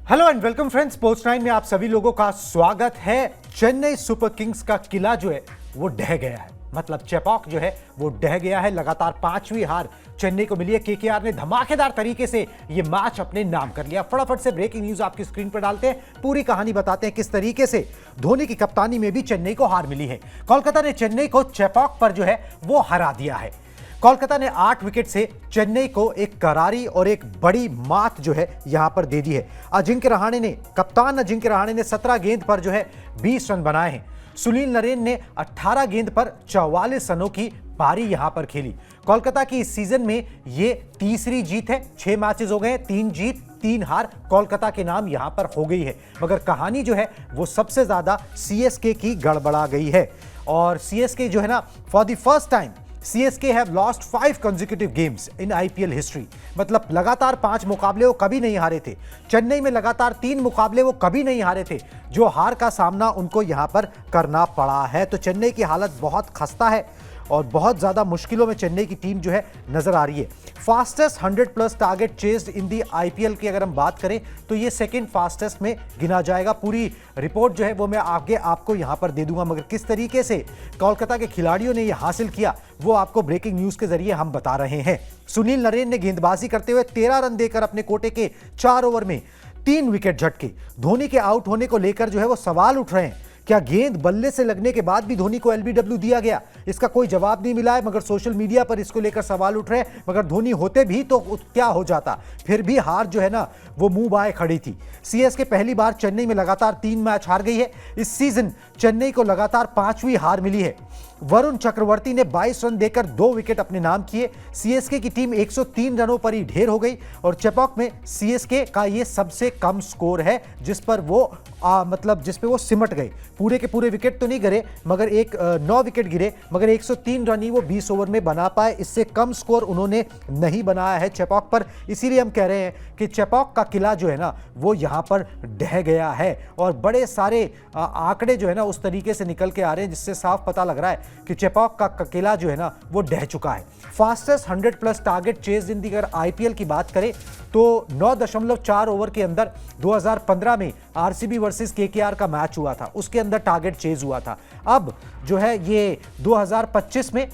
Hello and welcome friends, sports 9 में आप सभी लोगों का स्वागत है। चेन्नई सुपर किंग्स का किला जो है वो ढह गया है, मतलब चेपॉक जो है वो ढह गया है। लगातार पांचवी हार चेन्नई को मिली है। केकेआर ने धमाकेदार तरीके से ये मैच अपने नाम कर लिया। फटाफट से ब्रेकिंग न्यूज आपकी स्क्रीन पर डालते हैं, पूरी कहानी बताते हैं किस तरीके से धोनी की कप्तानी में भी चेन्नई को हार मिली है। कोलकाता ने चेन्नई को चेपॉक पर जो है वो हरा दिया है। कोलकाता ने 8 विकेट से चेन्नई को एक करारी और एक बड़ी मात जो है यहां पर दे दी है। कप्तान अजिंक्य रहाणे ने 17 गेंद पर जो है 20 रन बनाए हैं। सुनील नरेन ने 18 गेंद पर 44 रनों की पारी यहां पर खेली। कोलकाता की इस सीजन में ये तीसरी जीत है। 6 मैचेस हो गए, 3 जीत 3 हार कोलकाता के नाम यहां पर हो गई है। मगर कहानी जो है वो सबसे ज्यादा सीएसके की गड़बड़ा गई है। और सीएसके जो है ना, for the first time CSK have lost 5 consecutive games in IPL history। मतलब लगातार 5 मुकाबले वो कभी नहीं हारे थे। चेन्नई में लगातार 3 मुकाबले वो कभी नहीं हारे थे, जो हार का सामना उनको यहां पर करना पड़ा है। तो चेन्नई की हालत बहुत खस्ता है और बहुत ज्यादा मुश्किलों में चेन्नई की टीम जो है नजर आ रही है। फास्टेस्ट 100+ टारगेट चेस्ड इन दी IPL की अगर हम बात करें तो ये सेकंड फास्टेस्ट में गिना जाएगा। पूरी रिपोर्ट जो है वो मैं आगे आपको यहां पर दे दूंगा, मगर किस तरीके से कोलकाता के खिलाड़ियों ने यह हासिल किया वो आपको ब्रेकिंग न्यूज के जरिए हम बता रहे हैं। सुनील नरेन ने गेंदबाजी करते हुए 13 रन देकर अपने कोटे के 4 ओवर में 3 विकेट झटके। धोनी के आउट होने को लेकर जो है वो सवाल उठ रहे हैं। क्या गेंद बल्ले से लगने के बाद भी धोनी को LBW दिया गया? इसका कोई जवाब नहीं मिला है, मगर सोशल मीडिया पर इसको लेकर सवाल उठ रहे हैं। मगर धोनी होते भी तो क्या हो जाता, फिर भी हार जो है ना वो मुंह बाए खड़ी थी। CSK पहली बार चेन्नई में लगातार 3 मैच हार गई है। इस सीजन चेन्नई को लगातार 5वीं हार मिली है। वरुण चक्रवर्ती ने 22 रन देकर 2 विकेट अपने नाम किए। CSK की टीम 103 रनों पर ही ढेर हो गई और चेपॉक में CSK का ये सबसे कम स्कोर है जिस पर वो सिमट गए। पूरे के पूरे विकेट तो नहीं गिरे, मगर 9 विकेट गिरे, मगर 103 रन ही वो 20 ओवर में बना पाए। इससे कम स्कोर उन्होंने नहीं बनाया है चेपॉक पर। इसीलिए हम कह रहे हैं कि चेपॉक का किला जो है ना वो यहां पर ढह गया है। और बड़े सारे आंकड़े जो है ना उस तरीके से निकल के आ रहे हैं जिससे साफ पता लग रहा है कि चेपॉक का किला जो है ना वो ढह चुका है। फास्टेस्ट 100+ टारगेट चेज इन दी अगर IPL की बात करें तो 9.4 ओवर के अंदर 2015 में RCB वर्सेस KKR का मैच हुआ था, उसके अंदर टारगेट चेज हुआ था। अब जो है ये 2025 में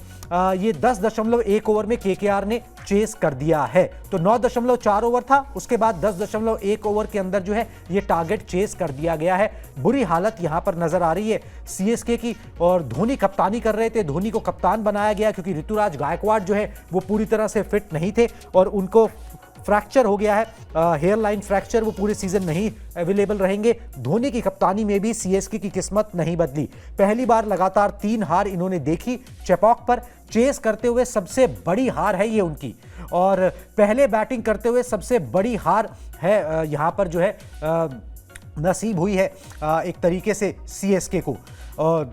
ये 10.1 ओवर में KKR ने चेस कर दिया है। तो 9.4 ओवर था, उसके बाद 10.1 ओवर के अंदर जो है ये टारगेट चेस कर दिया गया है। बुरी हालत यहां पर नजर आ रही है CSK की। और धोनी कप्तानी कर रहे थे, धोनी को कप्तान बनाया गया क्योंकि ऋतुराज गायकवाड़ जो है वो पूरी तरह से फिट नहीं थे और उनको फ्रैक्चर हो गया है, हेयर लाइन फ्रैक्चर, वो पूरे सीजन नहीं अवेलेबल रहेंगे। धोनी की कप्तानी में भी CSK की किस्मत नहीं बदली। पहली बार लगातार 3 हार इन्होंने देखी चेपॉक पर। चेस करते हुए सबसे बड़ी हार है ये उनकी, और पहले बैटिंग करते हुए सबसे बड़ी हार है यहां पर जो है नसीब हुई है एक तरीके से CSK को।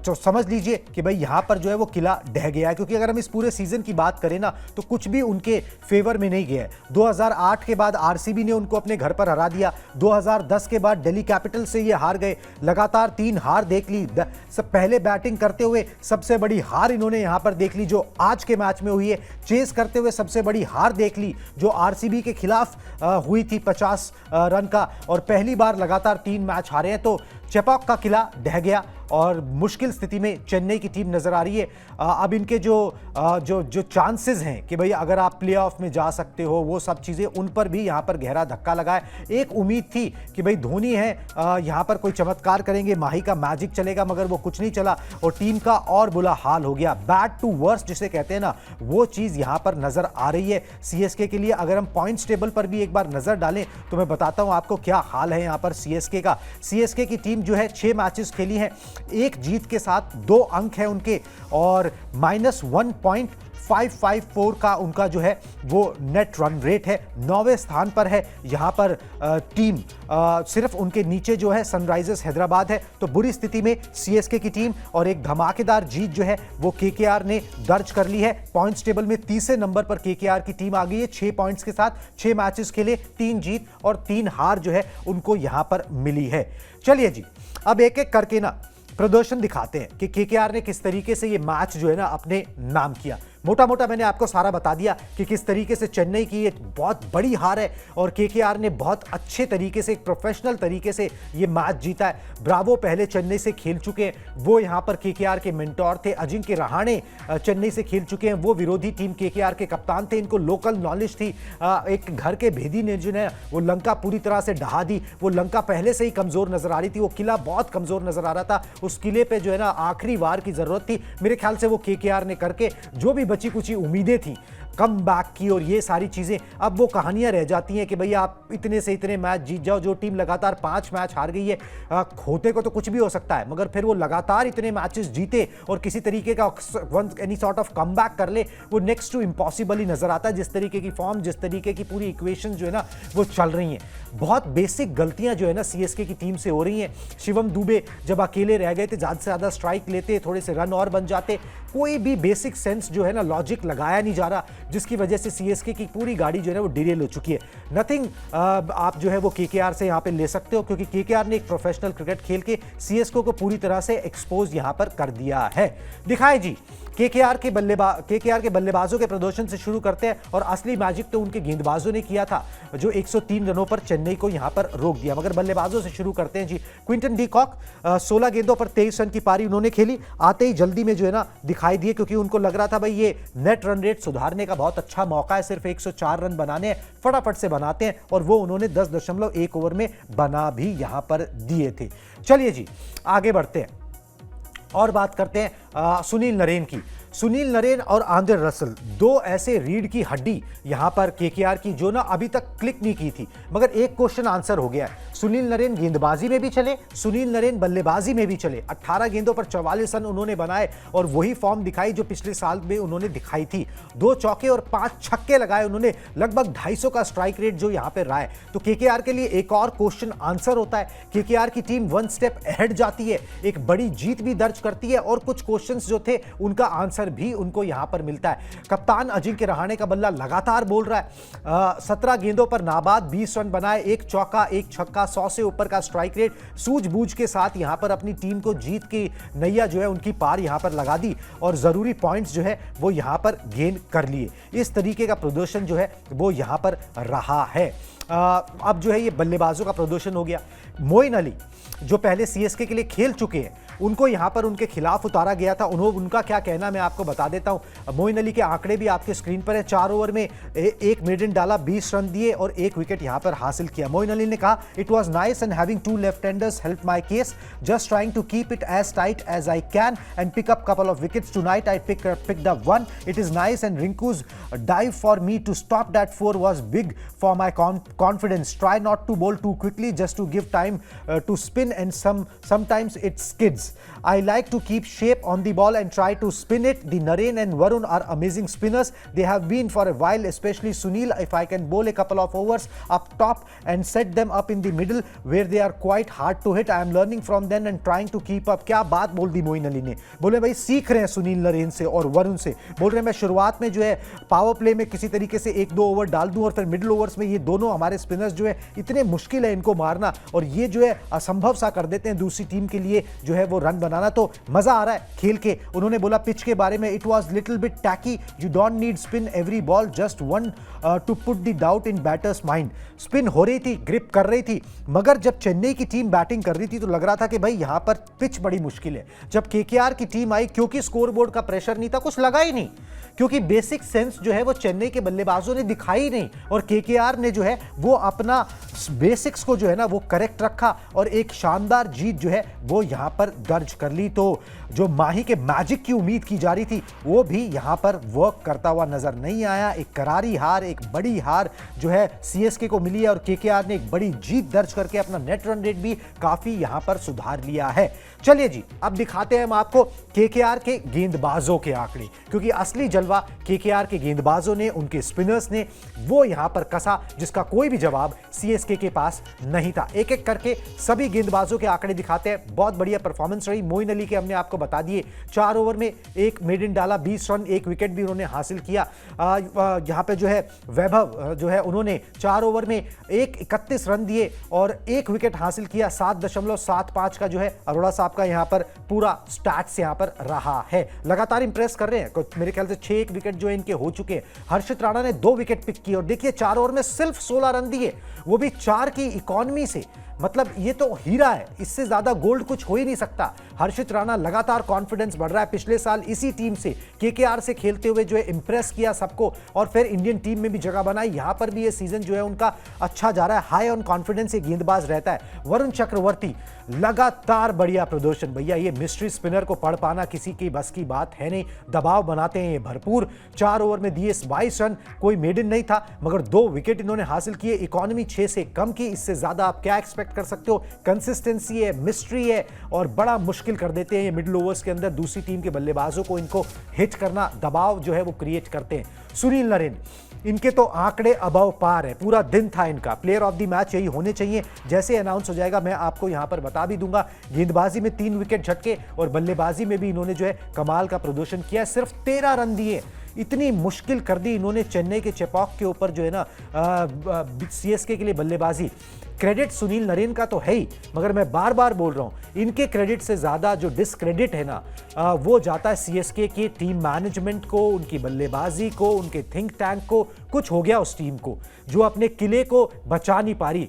तो समझ लीजिए कि भाई यहाँ पर जो है वो किला ढह गया है। क्योंकि अगर हम इस पूरे सीजन की बात करें ना तो कुछ भी उनके फेवर में नहीं गया है। 2008 के बाद RCB ने उनको अपने घर पर हरा दिया। 2010 के बाद दिल्ली कैपिटल से ये हार गए। लगातार 3 हार देख ली। पहले बैटिंग करते हुए सबसे बड़ी हार इन्होंने यहाँ पर देख ली जो आज के मैच में हुई है। चेस करते हुए सबसे बड़ी हार देख ली जो RCB के खिलाफ हुई थी 50 रन का, और पहली बार लगातार 3 मैच हारे हैं। तो चेपॉक का किला ढह गया और मुश्किल स्थिति में चेन्नई की टीम नजर आ रही है। अब इनके जो चांसेस हैं कि भाई अगर आप प्लेऑफ में जा सकते हो, वो सब चीज़ें उन पर भी यहाँ पर गहरा धक्का लगा है। एक उम्मीद थी कि भाई धोनी है यहाँ पर कोई चमत्कार करेंगे, माही का मैजिक चलेगा, मगर वो कुछ नहीं चला और टीम का और बुरा हाल हो गया। बैड टू वर्स्ट जिसे कहते हैं ना, वो चीज़ यहाँ पर नजर आ रही है CSK के लिए। अगर हम पॉइंट्स टेबल पर भी एक बार नजर डालें तो मैं बताता हूँ आपको क्या हाल है यहाँ पर CSK का। CSK की टीम जो है 6 मैचेस खेली हैं, 1 जीत के साथ 2 अंक है उनके और -1.554 का उनका जो है वो नेट रन रेट है। 9वें स्थान पर है यहाँ पर टीम। सिर्फ उनके नीचे जो है सनराइजर्स हैदराबाद है। तो बुरी स्थिति में CSK की टीम और एक धमाकेदार जीत जो है वो KKR ने दर्ज कर ली है। पॉइंट्स टेबल में 30वें नंबर पर KKR की टीम आ गई है 6 पॉइंट्स के साथ। 6 मैचेस खेले, 3 जीत और 3 हार जो है उनको यहाँ पर मिली है। चलिए जी, अब एक एक करके ना प्रदर्शन दिखाते हैं कि KKR ने किस तरीके से ये मैच जो है ना अपने नाम किया। मोटा मोटा मैंने आपको सारा बता दिया कि किस तरीके से चेन्नई की एक बहुत बड़ी हार है और केकेआर ने बहुत अच्छे तरीके से, एक प्रोफेशनल तरीके से ये मैच जीता है। ब्रावो पहले चेन्नई से खेल चुके हैं, वो यहां पर केकेआर के मेंटोर थे। अजिंक्य रहाणे चेन्नई से खेल चुके हैं, वो विरोधी टीम केकेआर के कप्तान थे। इनको लोकल नॉलेज थी। एक घर के भेदी ने जो है वो लंका पूरी तरह से ढहा दी। वो लंका पहले से ही कमजोर नजर आ रही थी, वो किला बहुत कमजोर नजर आ रहा था। उस किले पे जो है ना आखिरी वार की जरूरत थी। मेरे ख्याल से वो केकेआर ने करके जो भी बची कुची उम्मीदें थी कम बैक की और ये सारी चीजें, अब वो कहानियां रह जाती हैं कि भैया आप इतने से इतने मैच जीत जाओ। जो टीम लगातार 5 मैच हार गई है, होते को तो कुछ भी हो सकता है, मगर फिर वो लगातार इतने मैचेस जीते और किसी तरीके का any sort of come back कर ले, वो नेक्स्ट टू इम्पॉसिबल ही नजर आता है। जिस तरीके की फॉर्म, जिस तरीके की पूरी इक्वेशन जो है ना वो चल रही हैं, बहुत बेसिक गलतियां जो है ना सीएसके की टीम से हो रही हैं। शिवम दुबे जब अकेले रह गए थे, ज्यादा से ज्यादा स्ट्राइक लेते, थोड़े से रन और बन जाते, कोई भी बेसिक सेंस जो है ना लॉजिक लगाया नहीं जा रहा, जिसकी वजह से सीएसके की पूरी गाड़ी जो है ना वो डिरेल हो चुकी है। नथिंग आप जो है वो केकेआर से यहां पे ले सकते हो, क्योंकि केकेआर ने एक प्रोफेशनल क्रिकेट खेल के सीएसके को पूरी तरह से एक्सपोज यहां पर कर दिया है। दिखाए जी केकेआर के बल्लेबाजों के प्रदर्शन से शुरू करते हैं। और असली मैजिक तो उनके गेंदबाजों ने किया था, जो 103 रनों पर चेन्नई को यहां पर रोक दिया। मगर बल्लेबाजों से शुरू करते हैं जी। क्विंटन डी कॉक 16 गेंदों पर 23 रन की पारी उन्होंने खेली। आते ही जल्दी में जो है ना दिखाई दिए, क्योंकि उनको लग रहा था भाई ये नेट रन रेट सुधारने का बहुत अच्छा मौका है, सिर्फ 104 रन बनाने हैं, फटाफट से बनाते हैं। और वो उन्होंने 10.1 ओवर में बना भी यहां पर दिए थे। चलिए जी आगे बढ़ते हैं और बात करते हैं सुनील नरेन की। सुनील नरेन और आंद्रे रसल, दो ऐसे रीढ़ की हड्डी यहां पर केकेआर की जो ना अभी तक क्लिक नहीं की थी, मगर एक क्वेश्चन आंसर हो गया है। सुनील नरेन गेंदबाजी में भी चले, सुनील नरेन बल्लेबाजी में भी चले। 18 गेंदों पर 44 रन उन्होंने बनाए और वही फॉर्म दिखाई जो पिछले साल में उन्होंने दिखाई थी। 2 चौके और 5 छक्के लगाए उन्होंने, लगभग 250 का स्ट्राइक रेट जो यहां पर रहा है। तो केकेआर के लिए एक और क्वेश्चन आंसर होता है। केकेआर की टीम 1 स्टेप अहेड जाती है, एक बड़ी जीत भी दर्ज करती है और कुछ क्वेश्चंस जो थे उनका आंसर भी उनको यहां पर मिलता है। कप्तान अजिंक्य रहाणे का बल्ला लगातार बोल रहा है। 17 गेंदों पर नाबाद 20 रन बनाए, 1 चौका 1 छक्का, 100 से ऊपर का स्ट्राइक रेट, सूझबूझ के साथ यहां पर अपनी टीम को जीत की नैया जो है उनकी पार यहां पर लगा दी और जरूरी पॉइंट्स जो है वो यहां पर गेन कर लिए। इस तरीके का प्रदर्शन जो है वो यहां पर रहा है। अब जो है ये बल्लेबाजों का प्रदर्शन हो गया। मोइन अली जो पहले सीएसके के लिए खेल चुके हैं, उनको यहां पर उनके खिलाफ उतारा गया था। उनका क्या कहना मैं आपको बता देता हूं। मोइन अली के आंकड़े भी आपके स्क्रीन पर है। 4 ओवर में एक मेडन डाला, 20 रन दिए और 1 विकेट यहां पर हासिल किया। मोइन अली ने कहा, it was nice and having 2 left handers help my case, just trying to keep it as tight as I can and pick up couple of wickets tonight. I picked up 1. It is nice and Rinku's dive for me to stop that 4 was big for my confidence. Try not to bowl too quickly just to give time to spin and sometimes it skids. I like to keep shape on the ball and try to spin it. The Naren and Varun are amazing spinners. They have been for a while, especially Sunil. If I can bowl a couple of overs up top and set them up in the middle where they are quite hard to hit, I am learning from them and trying to keep up. क्या बात बोल दी मोइन अली ने। बोले भाई सीख रहे हैं सुनील नरेन से और वरुण से। बोल रहे हैं मैं शुरुआत में जो है पावर प्ले में किसी तरीके से 1-2 ओवर डाल दूं और फिर मिडिल ओवर्स में ये दोनों हमारे स्पिनर्स जो है इतने मुश्किल है इनको मारना और ये जो है असंभव सा कर देते हैं दूसरी टीम के लिए जो है वो रन बनाना। तो मजा आ रहा है खेल के। उन्होंने बोला पिच के बारे में, it was little bit tacky, you don't need spin every ball, just one to put the doubt in batters mind. Spin हो रही थी, ग्रिप कर रही थी, मगर जब चेन्नई की टीम बैटिंग कर रही थी तो लग रहा था कि भाई यहां पर पिच बड़ी मुश्किल है। जब केकेआर की टीम आई, क्योंकि स्कोरबोर्ड का प्रेशर नहीं था, कुछ लगा ही नहीं, क्योंकि बेसिक सेंस जो है वो चेन्नई के बल्लेबाजों ने दिखाई नहीं और केकेआर ने जो है वो अपना बेसिक्स को जो है ना वो करेक्ट रखा और एक शानदार जीत जो है वो यहां पर दर्ज कर ली। तो जो माही के मैजिक की उम्मीद की जा रही थी वो भी यहां पर वर्क करता हुआ नजर नहीं आया। एक करारी हार, एक बड़ी हार जो है सीएसके को मिली है और केकेआर ने एक बड़ी जीत दर्ज करके अपना नेट रन रेट भी काफी यहां पर सुधार लिया है। चलिए जी अब दिखाते हैं हम आपको केकेआर के गेंदबाजों के आंकड़े, क्योंकि असली जलवा केकेआर के गेंदबाजों ने, उनके स्पिनर्स ने वो यहां पर कसा जिसका कोई कोई भी जवाब सीएसके के पास नहीं था। एक एक करके सभी गेंदबाजों के आंकड़े दिखाते हैं। बहुत बढ़िया परफॉर्मेंस रही। मोइन अली के हमने आपको बता दिए, 4 ओवर में एक मेडन डाला, 20 रन, एक विकेट भी उन्होंने हासिल किया। यहाँ पे जो है वैभव जो है उन्होंने 4 ओवर में 31 रन दिए और एक विकेट हासिल किया। 7.75 का जो है अरोड़ा साहब का यहाँ पर पूरा स्टैट्स यहाँ पर रहा है। लगातार इंप्रेस कर रहे हैं। मेरे ख्याल से 6 विकेट जो है इनके हो चुके हैं। हर्षित राणा ने 2 विकेट पिक किए और देखिए 4 ओवर में सिर्फ 16 रन दिए, वो भी 4 की इकोनॉमी से। मतलब ये तो हीरा है, इससे ज्यादा गोल्ड कुछ हो ही नहीं सकता। हर्षित राणा लगातार कॉन्फिडेंस बढ़ रहा है। पिछले साल इसी टीम से केकेआर से खेलते हुए जो है इंप्रेस किया सबको और फिर इंडियन टीम में भी जगह बनाई। यहां पर भी ये सीजन जो है उनका अच्छा जा रहा है। हाई ऑन कॉन्फिडेंस ये गेंदबाज रहता है। वरुण चक्रवर्ती लगातार बढ़िया प्रदर्शन। भैया ये मिस्ट्री स्पिनर को पढ़ पाना किसी की बस की बात है नहीं। दबाव बनाते हैं ये भरपूर। 4 ओवर में दिए 22 रन, कोई मेडन नहीं था मगर 2 विकेट इन्होंने हासिल किए। इकोनॉमी 6 से कम की, इससे ज्यादा आप क्या एक्सपेक्ट कर सकते हो। कंसिस्टेंसी है, मिस्ट्री है और बड़ा मुश्किल कर देते हैं ये मिडिल ओवर्स के अंदर दूसरी टीम के बल्लेबाजों को इनको हिट करना। दबाव जो है वो क्रिएट करते हैं। सुनील नरेन, इनके तो आंकड़े अबव पार है। पूरा दिन था इनका। प्लेयर ऑफ द मैच यही होने चाहिए। जैसे अनाउंस हो जाएगा मैं आपको यहां पर बता भी दूंगा। गेंदबाजी में 3 विकेट झटके और बल्लेबाजी में भी इन्होंने जो है कमाल का प्रदर्शन किया। सिर्फ 13 रन दिए, इतनी मुश्किल कर दी इन्होंने चेन्नई के चेपॉक के ऊपर जो है ना सीएसके के लिए बल्लेबाजी। क्रेडिट सुनील नरेन का तो है ही, मगर मैं बार बार बोल रहा हूं इनके क्रेडिट से ज्यादा जो डिसक्रेडिट है ना वो जाता है सीएसके की टीम मैनेजमेंट को, उनकी बल्लेबाजी को, उनके थिंक टैंक को। कुछ हो गया उस टीम को जो अपने किले को बचा नहीं पा रही।